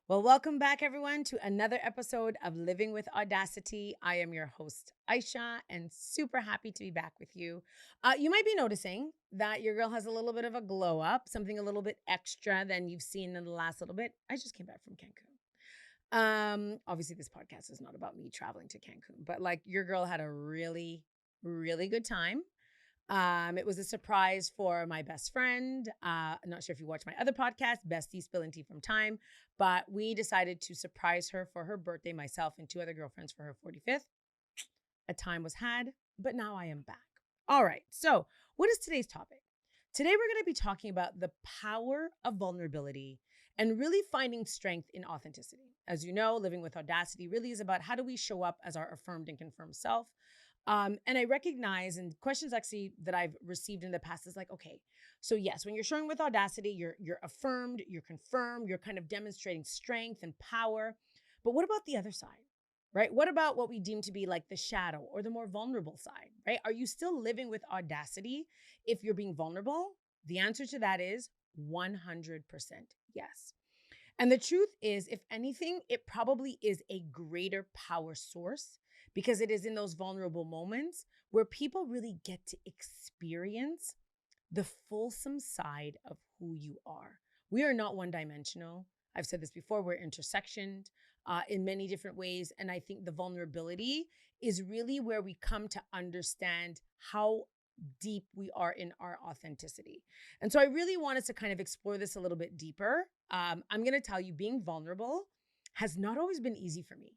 Well, welcome back, everyone, to another episode of Living with Audacity. I am your host, Aisha, and super happy to be back with you. You might be noticing that your girl has a little bit of a glow up, something a little bit extra than you've seen in the last little bit. I just came back from Cancun. Obviously, this podcast is not about me traveling to Cancun, but like your girl had a really, really good time. It was a surprise for my best friend. I'm not sure if you watch my other podcast, Bestie Spilling Tea from Time, but we decided to surprise her for her birthday, myself and two other girlfriends for her 45th. A time was had, but now I am back. All right. So, what is today's topic? Today, we're going to be talking about the power of vulnerability and really finding strength in authenticity. As you know, living with audacity really is about how do we show up as our affirmed and confirmed self. And I recognize, and questions actually that I've received in the past is like, okay, so yes, when you're showing with audacity, you're affirmed, you're confirmed, you're kind of demonstrating strength and power. But what about the other side? Right? What about what we deem to be like the shadow or the more vulnerable side, right? Are you still living with audacity if you're being vulnerable? The answer to that is 100% yes. And the truth is, if anything, it probably is a greater power source because it is in those vulnerable moments where people really get to experience the fulsome side of who you are. We are not one dimensional. I've said this before, we're intersectioned in many different ways. And I think the vulnerability is really where we come to understand how deep we are in our authenticity. And so I really want us to kind of explore this a little bit deeper. I'm going to tell you, being vulnerable has not always been easy for me.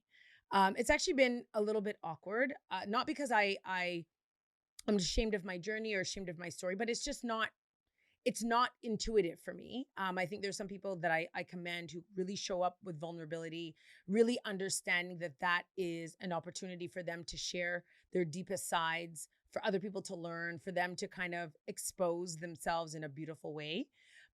It's actually been a little bit awkward, not because I'm ashamed of my journey or ashamed of my story, but it's not intuitive for me. I think there's some people that I commend who really show up with vulnerability, really understanding that that is an opportunity for them to share their deepest sides, for other people to learn, for them to kind of expose themselves in a beautiful way.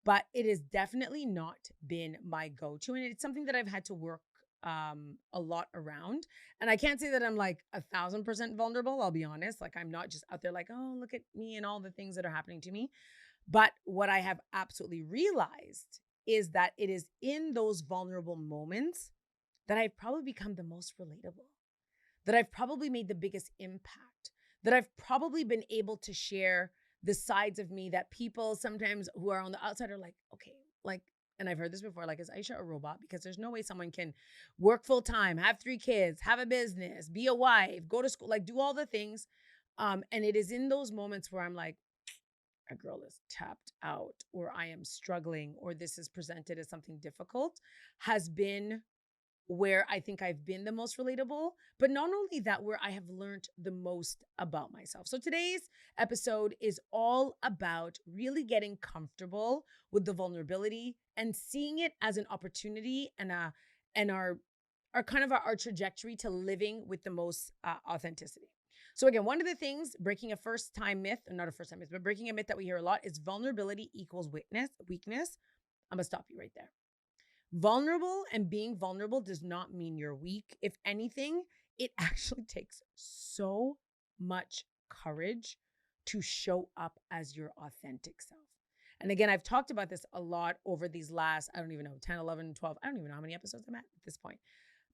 But it has definitely not been my go-to. And it's something that I've had to work a lot around. And I can't say that I'm like 1,000% vulnerable. I'll be honest. Like I'm not just out there like, oh, look at me and all the things that are happening to me. But what I have absolutely realized is that it is in those vulnerable moments that I've probably become the most relatable, that I've probably made the biggest impact, that I've probably been able to share the sides of me that people sometimes who are on the outside are like, okay, like, and I've heard this before, like, is Aisha a robot? Because there's no way someone can work full time, have 3 kids, have a business, be a wife, go to school, like do all the things. And it is in those moments where I'm like, a girl is tapped out, or I am struggling, or this is presented as something difficult, has been where I think I've been the most relatable, but not only that, where I have learned the most about myself. So today's episode is all about really getting comfortable with the vulnerability and seeing it as an opportunity and our kind of our trajectory to living with the most authenticity. So again, one of the things, breaking a first time myth, or not a first time myth, but breaking a myth that we hear a lot is vulnerability equals weakness. I'm gonna stop you right there. Vulnerable and being vulnerable does not mean you're weak. If anything, it actually takes so much courage to show up as your authentic self. And again, I've talked about this a lot over these last, I don't even know, 10, 11, 12, I don't even know how many episodes I'm at this point.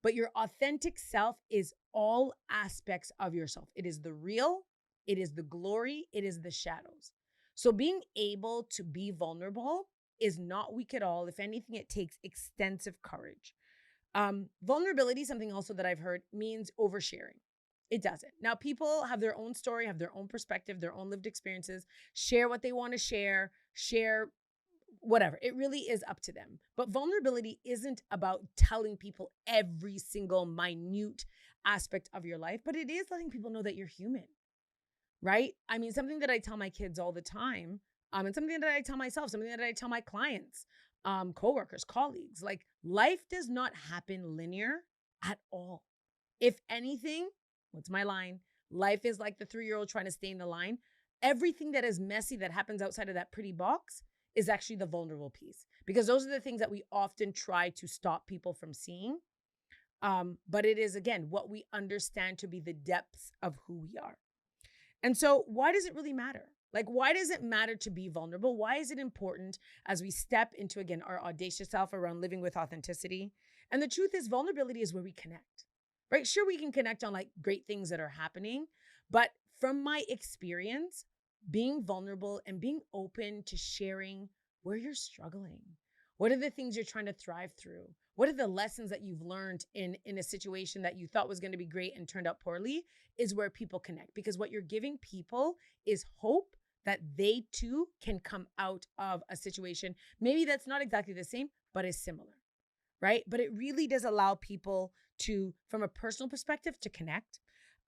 But your authentic self is all aspects of yourself. It is the real, it is the glory, it is the shadows. So being able to be vulnerable is not weak at all. If anything, it takes extensive courage. Vulnerability, something also that I've heard, means oversharing. It doesn't. Now, people have their own story, have their own perspective, their own lived experiences, share what they want to share whatever. It really is up to them. But vulnerability isn't about telling people every single minute aspect of your life, but it is letting people know that you're human, right? I mean, something that I tell my kids all the time, and something that I tell myself, something that I tell my clients, coworkers, colleagues, like life does not happen linear at all. If anything, what's my line? Life is like the 3-year-old trying to stay in the line. Everything that is messy that happens outside of that pretty box is actually the vulnerable piece, because those are the things that we often try to stop people from seeing. But it is, again, what we understand to be the depths of who we are. And so why does it really matter? Like, why does it matter to be vulnerable? Why is it important as we step into, again, our audacious self around living with authenticity? And the truth is, vulnerability is where we connect, right? Sure, we can connect on like great things that are happening, but from my experience, being vulnerable and being open to sharing where you're struggling, what are the things you're trying to thrive through? What are the lessons that you've learned in a situation that you thought was going to be great and turned out poorly is where people connect. Because what you're giving people is hope that they too can come out of a situation. Maybe that's not exactly the same, but is similar, right? But it really does allow people to, from a personal perspective, to connect.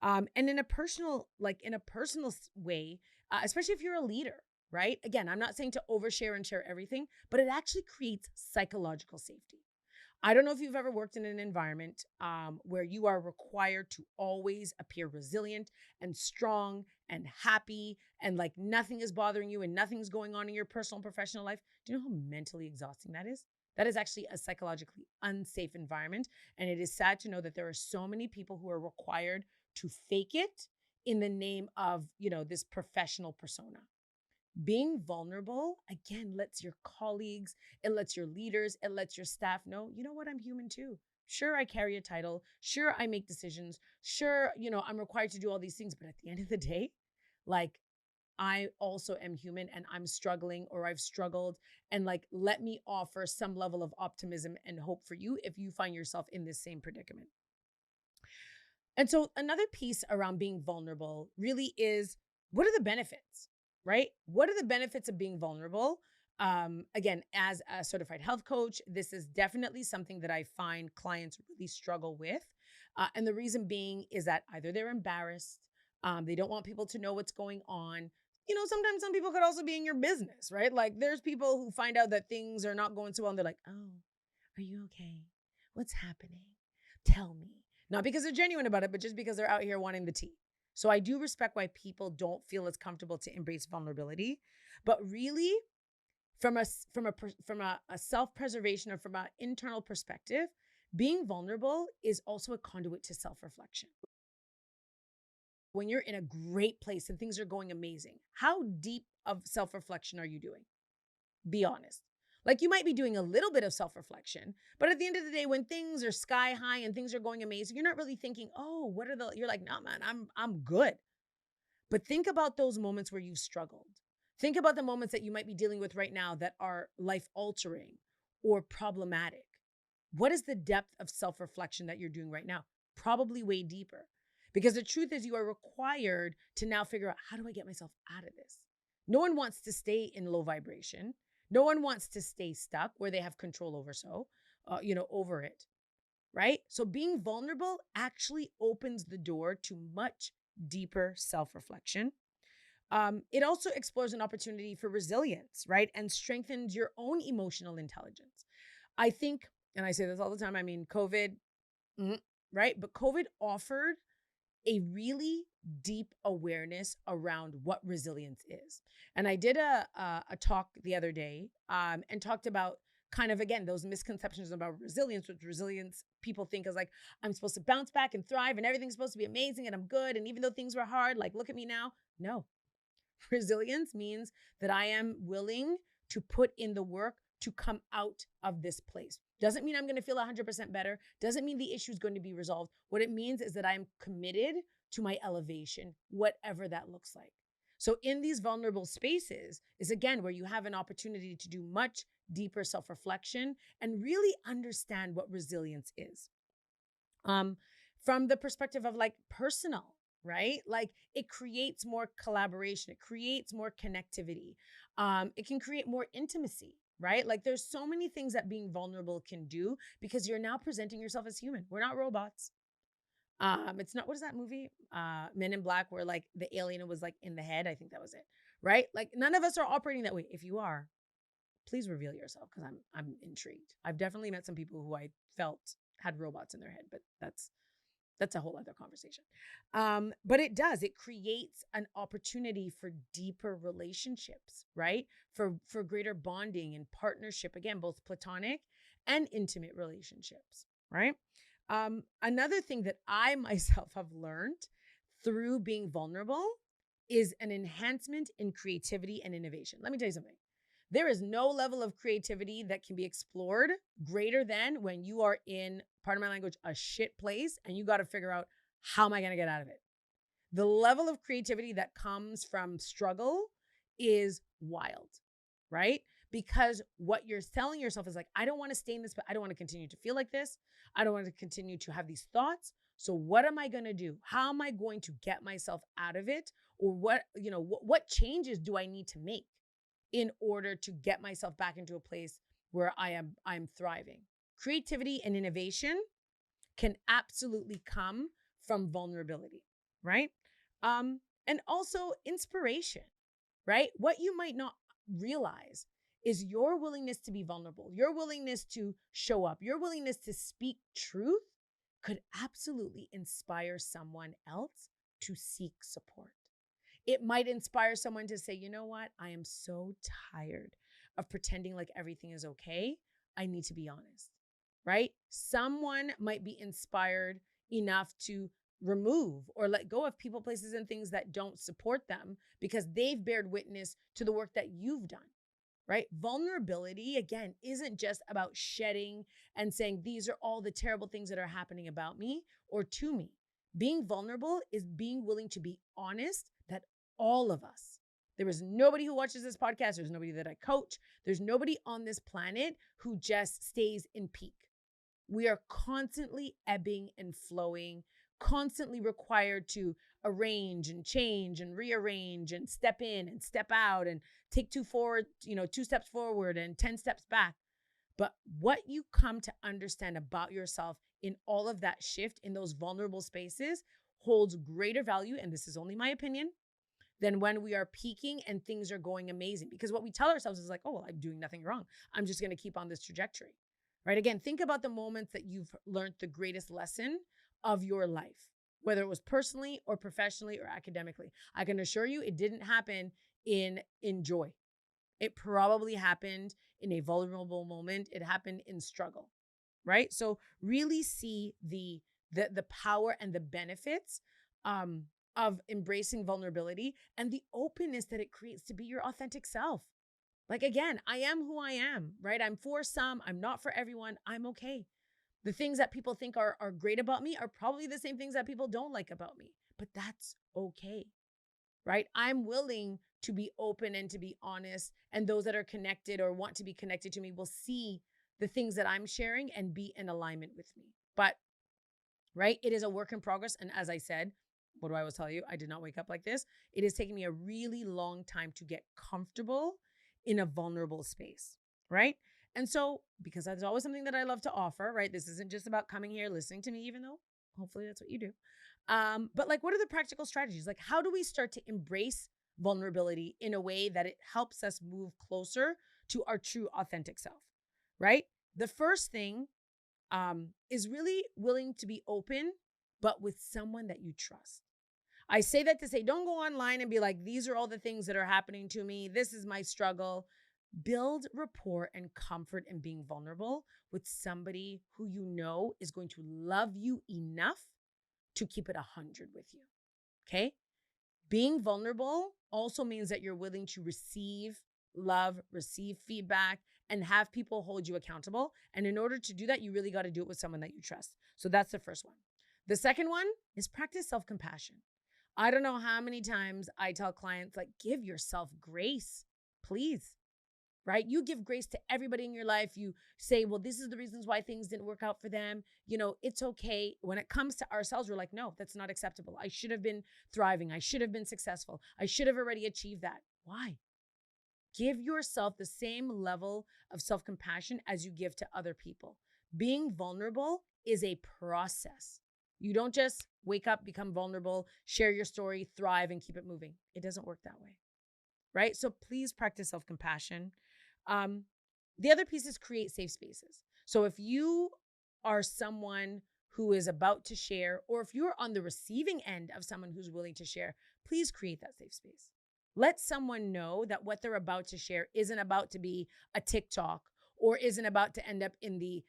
And in a personal, way, especially if you're a leader, right? Again, I'm not saying to overshare and share everything, but it actually creates psychological safety. I don't know if you've ever worked in an environment where you are required to always appear resilient and strong and happy and like nothing is bothering you and nothing's going on in your personal and professional life. Do you know how mentally exhausting that is? That is actually a psychologically unsafe environment. And it is sad to know that there are so many people who are required to fake it in the name of, this professional persona. Being vulnerable, again, lets your colleagues, it lets your leaders, it lets your staff know, you know what, I'm human too. Sure, I carry a title. Sure, I make decisions. Sure, I'm required to do all these things. But at the end of the day, like, I also am human and I'm struggling or I've struggled. And like, let me offer some level of optimism and hope for you if you find yourself in this same predicament. And so another piece around being vulnerable really is, what are the benefits, right? What are the benefits of being vulnerable? Again, as a certified health coach, this is definitely something that I find clients really struggle with. And the reason being is that either they're embarrassed, they don't want people to know what's going on. Sometimes some people could also be in your business, right? Like there's people who find out that things are not going so well and they're like, oh, are you okay? What's happening? Tell me. Not because they're genuine about it, but just because they're out here wanting the tea. So I do respect why people don't feel as comfortable to embrace vulnerability, but really from a self-preservation or from an internal perspective, being vulnerable is also a conduit to self-reflection. When you're in a great place and things are going amazing, how deep of self-reflection are you doing? Be honest. Like you might be doing a little bit of self-reflection, but at the end of the day, when things are sky high and things are going amazing, you're not really thinking, oh, you're like, no, man, I'm good. But think about those moments where you struggled. Think about the moments that you might be dealing with right now that are life altering or problematic. What is the depth of self-reflection that you're doing right now? Probably way deeper. Because the truth is, you are required to now figure out, how do I get myself out of this? No one wants to stay in low vibration. No one wants to stay stuck where they have control over it, right? So being vulnerable actually opens the door to much deeper self-reflection. It also explores an opportunity for resilience, right? And strengthens your own emotional intelligence. I think, and I say this all the time, I mean, COVID, right? But COVID offered a really deep awareness around what resilience is. And I did a talk the other day and talked about kind of, again, those misconceptions about resilience, which resilience people think is like, I'm supposed to bounce back and thrive and everything's supposed to be amazing and I'm good. And even though things were hard, like, look at me now. No, resilience means that I am willing to put in the work to come out of this place. Doesn't mean I'm going to feel 100% better. Doesn't mean the issue is going to be resolved. What it means is that I'm committed to my elevation, whatever that looks like. So in these vulnerable spaces is, again, where you have an opportunity to do much deeper self-reflection and really understand what resilience is. From the perspective of like personal, right? Like it creates more collaboration. It creates more connectivity. It can create more intimacy, right? Like there's so many things that being vulnerable can do because you're now presenting yourself as human. We're not robots. It's not, what is that movie? Men in Black, where like the alien was like in the head. I think that was it, right? Like none of us are operating that way. If you are, please reveal yourself because I'm intrigued. I've definitely met some people who I felt had robots in their head, but that's a whole other conversation. But it creates an opportunity for deeper relationships, right? For greater bonding and partnership, again, both platonic and intimate relationships, right? Another thing that I myself have learned through being vulnerable is an enhancement in creativity and innovation. Let me tell you something. There is no level of creativity that can be explored greater than when you are in, pardon my language, a shit place and you got to figure out, how am I going to get out of it? The level of creativity that comes from struggle is wild, right? Because what you're telling yourself is like, I don't want to stay in this, but I don't want to continue to feel like this. I don't want to continue to have these thoughts. So what am I going to do? How am I going to get myself out of it? Or what changes do I need to make in order to get myself back into a place where I'm thriving? Creativity and innovation can absolutely come from vulnerability, right? And also inspiration, right? What you might not realize is your willingness to be vulnerable, your willingness to show up, your willingness to speak truth could absolutely inspire someone else to seek support. It might inspire someone to say, you know what? I am so tired of pretending like everything is okay. I need to be honest, right? Someone might be inspired enough to remove or let go of people, places, and things that don't support them because they've bared witness to the work that you've done, right? Vulnerability, again, isn't just about shedding and saying, these are all the terrible things that are happening about me or to me. Being vulnerable is being willing to be honest that all of us, there is nobody who watches this podcast, there's nobody that I coach, there's nobody on this planet who just stays in peak. We are constantly ebbing and flowing, constantly required to arrange and change and rearrange and step in and step out and take two steps forward and 10 steps back. But what you come to understand about yourself in all of that shift, in those vulnerable spaces, holds greater value, and this is only my opinion, than when we are peaking and things are going amazing. Because what we tell ourselves is like, oh, well, I'm doing nothing wrong. I'm just going to keep on this trajectory, right? Again, think about the moments that you've learned the greatest lesson of your life, whether it was personally or professionally or academically. I can assure you it didn't happen in joy. It probably happened in a vulnerable moment. It happened in struggle, right? So really see the power and the benefits of embracing vulnerability and the openness that it creates to be your authentic self. Like, again, I am who I am, right? I'm for some, I'm not for everyone. I'm okay. The things that people think are great about me are probably the same things that people don't like about me, but that's okay, right? I'm willing to be open and to be honest, and those that are connected or want to be connected to me will see the things that I'm sharing and be in alignment with me. But, right, it is a work in progress. And as I said, what do I always tell you? I did not wake up like this. It has taken me a really long time to get comfortable in a vulnerable space, right? And so, because that's always something that I love to offer, right? This isn't just about coming here, listening to me, even though hopefully that's what you do. But like, what are the practical strategies? Like, how do we start to embrace vulnerability in a way that it helps us move closer to our true authentic self, right? The first thing is really willing to be open, but with someone that you trust. I say that to say, don't go online and be like, these are all the things that are happening to me. This is my struggle. Build rapport and comfort in being vulnerable with somebody who you know is going to love you enough to keep it 100 with you. Okay? Being vulnerable also means that you're willing to receive love, receive feedback, and have people hold you accountable. And in order to do that, you really got to do it with someone that you trust. So that's the first one. The second one is practice self-compassion. I don't know how many times I tell clients, like, give yourself grace, please, right? You give grace to everybody in your life. You say, well, this is the reasons why things didn't work out for them. You know, it's okay. When it comes to ourselves, we're like, no, that's not acceptable. I should have been thriving. I should have been successful. I should have already achieved that. Why? Give yourself the same level of self-compassion as you give to other people. Being vulnerable is a process. You don't just wake up, become vulnerable, share your story, thrive, and keep it moving. It doesn't work that way, right? So please practice self-compassion. The other piece is create safe spaces. So if you are someone who is about to share, or if you're on the receiving end of someone who's willing to share, please create that safe space. Let someone know that what they're about to share isn't about to be a TikTok or isn't about to end up in the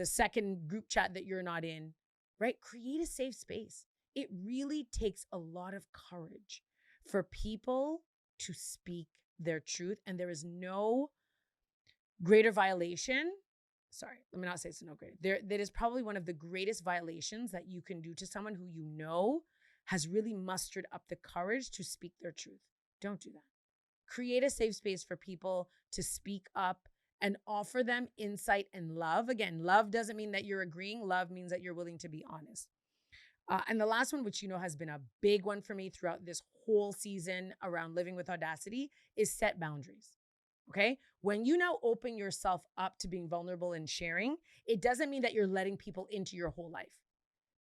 second group chat that you're not in, right? Create a safe space. It really takes a lot of courage for people to speak their truth. And there is no greater violation. Sorry, let me not say it's no greater. That is probably one of the greatest violations that you can do to someone who you know has really mustered up the courage to speak their truth. Don't do that. Create a safe space for people to speak up and offer them insight and love. Again, love doesn't mean that you're agreeing. Love means that you're willing to be honest. And the last one, which you know has been a big one for me throughout this whole season around living with audacity, is set boundaries. Okay. When you now open yourself up to being vulnerable and sharing, it doesn't mean that you're letting people into your whole life.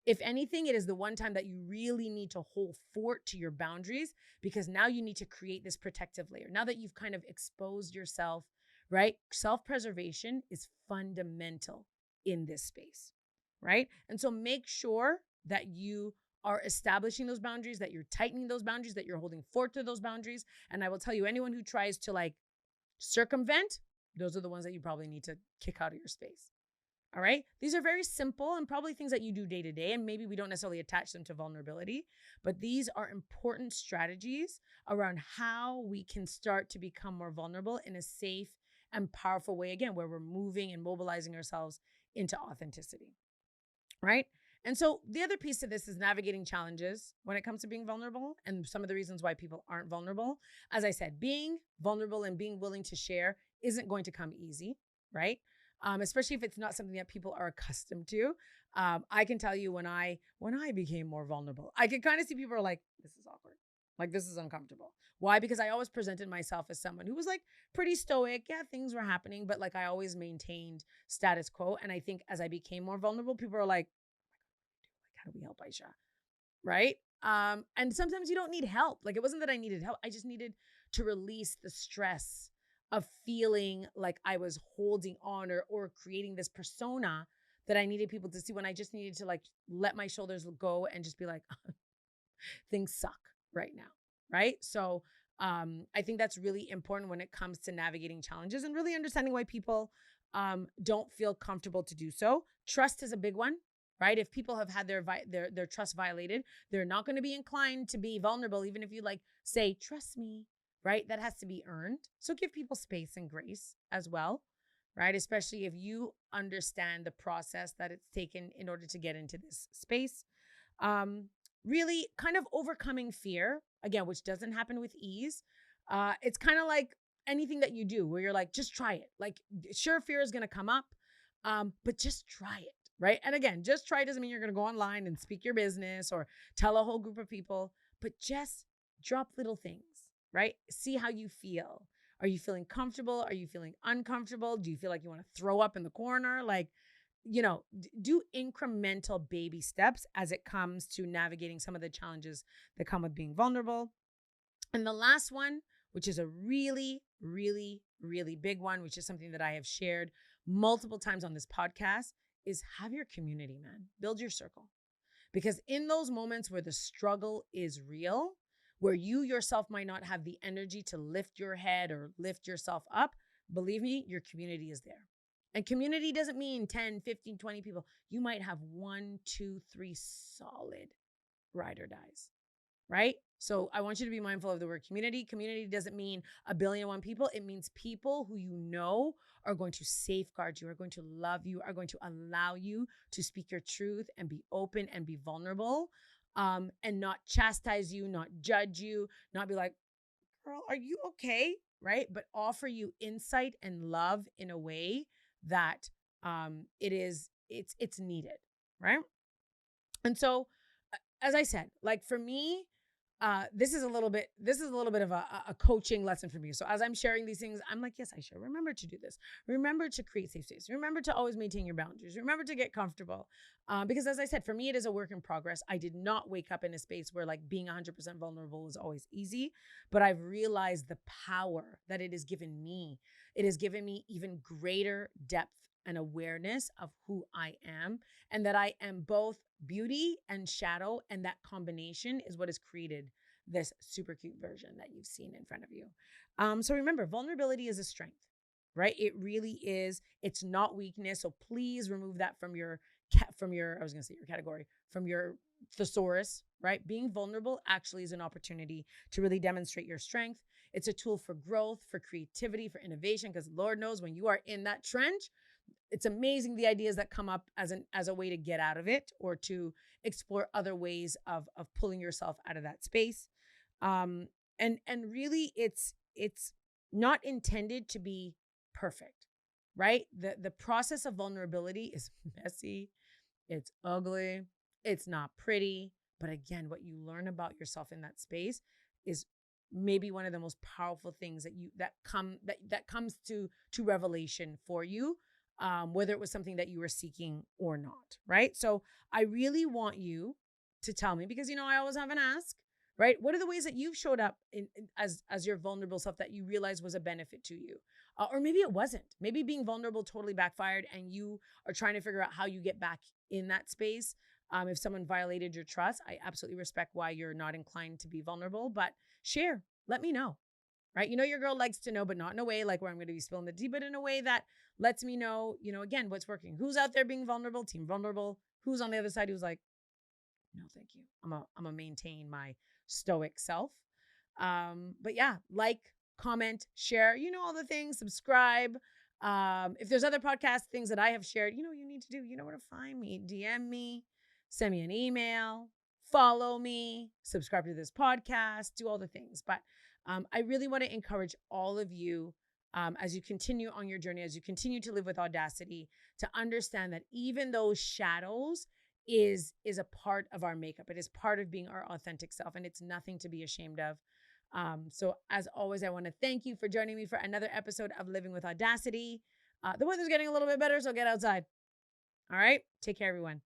If anything, it is the one time that you really need to hold fort to your boundaries, because now you need to create this protective layer. Now that you've kind of exposed yourself, right? Self-preservation is fundamental in this space, right? And so make sure that you are establishing those boundaries, that you're tightening those boundaries, that you're holding fort to those boundaries. And I will tell you, anyone who tries to like circumvent, those are the ones that you probably need to kick out of your space. All right. These are very simple and probably things that you do day to day. And maybe we don't necessarily attach them to vulnerability, but these are important strategies around how we can start to become more vulnerable in a safe and powerful way. Again, where we're moving and mobilizing ourselves into authenticity. Right. And so the other piece of this is navigating challenges when it comes to being vulnerable and some of the reasons why people aren't vulnerable. As I said, being vulnerable and being willing to share isn't going to come easy, right? Especially if it's not something that people are accustomed to. I can tell you when I became more vulnerable, I could kind of see people are like, this is awkward. Like, this is uncomfortable. Why? Because I always presented myself as someone who was like pretty stoic. Yeah, things were happening, but like I always maintained status quo. And I think as I became more vulnerable, people are like, how do we help Aisha? Right? And sometimes you don't need help. Like, it wasn't that I needed help. I just needed to release the stress of feeling like I was holding on or creating this persona that I needed people to see, when I just needed to like let my shoulders go and just be like, things suck right now. Right. So I think that's really important when it comes to navigating challenges and really understanding why people don't feel comfortable to do so. Trust is a big one. Right? If people have had their trust violated, they're not going to be inclined to be vulnerable, even if you like say, trust me, right? That has to be earned. So give people space and grace as well, right? Especially if you understand the process that it's taken in order to get into this space. Really kind of overcoming fear, again, which doesn't happen with ease. It's kind of like anything that you do where you're like, just try it. Like, sure, fear is going to come up, but just try it. Right. And again, just try doesn't mean you're going to go online and speak your business or tell a whole group of people, but just drop little things, right? See how you feel. Are you feeling comfortable? Are you feeling uncomfortable? Do you feel like you want to throw up in the corner? Like, do incremental baby steps as it comes to navigating some of the challenges that come with being vulnerable. And the last one, which is a really, really, really big one, which is something that I have shared multiple times on this podcast, is have your community, man. Build your circle. Because in those moments where the struggle is real, where you yourself might not have the energy to lift your head or lift yourself up, believe me, your community is there. And community doesn't mean 10, 15, 20 people. You might have 1, 2, 3 solid ride or dies, right? So I want you to be mindful of the word community. Community doesn't mean 1,000,000,001 people. It means people who you know are going to safeguard you, are going to love you, are going to allow you to speak your truth and be open and be vulnerable, and not chastise you, not judge you, not be like, girl, are you okay? Right? But offer you insight and love in a way that it's needed, right? And so, as I said, like for me, this is a little bit of a coaching lesson for me. So as I'm sharing these things, I'm like, yes, I should remember to do this. Remember to create safe space. Remember to always maintain your boundaries. Remember to get comfortable. Because as I said, for me, it is a work in progress. I did not wake up in a space where like being 100% vulnerable is always easy, but I've realized the power that it has given me. It has given me even greater depth and awareness of who I am, and that I am both beauty and shadow. And that combination is what has created this super cute version that you've seen in front of you. So remember, vulnerability is a strength, right? It really is. It's not weakness. So please remove that from your I was going to say your category, from your thesaurus, right? Being vulnerable actually is an opportunity to really demonstrate your strength. It's a tool for growth, for creativity, for innovation, because Lord knows when you are in that trench, it's amazing the ideas that come up as a way to get out of it or to explore other ways of pulling yourself out of that space. Um, and really it's not intended to be perfect, right? The process of vulnerability is messy, it's ugly, it's not pretty. But again, what you learn about yourself in that space is maybe one of the most powerful things that comes to revelation for you, whether it was something that you were seeking or not, right? So I really want you to tell me, because I always have an ask, right? What are the ways that you've showed up as your vulnerable self that you realized was a benefit to you? Or maybe it wasn't. Maybe being vulnerable totally backfired and you are trying to figure out how you get back in that space. If someone violated your trust, I absolutely respect why you're not inclined to be vulnerable, but share, let me know, right? Your girl likes to know, but not in a way like where I'm going to be spilling the tea, but in a way that lets me know, again, what's working. Who's out there being vulnerable, team vulnerable? Who's on the other side who's like, no, thank you. I'm a maintain my stoic self. But yeah, like, comment, share, all the things, subscribe. If there's other podcast things that I have shared, you need to do, you know where to find me. DM me, send me an email, follow me, subscribe to this podcast, do all the things. But I really want to encourage all of you, as you continue on your journey, as you continue to live with audacity, to understand that even those shadows is a part of our makeup. It is part of being our authentic self, and it's nothing to be ashamed of. So as always, I want to thank you for joining me for another episode of Living with Audacity. The weather's getting a little bit better, so get outside. All right. Take care, everyone.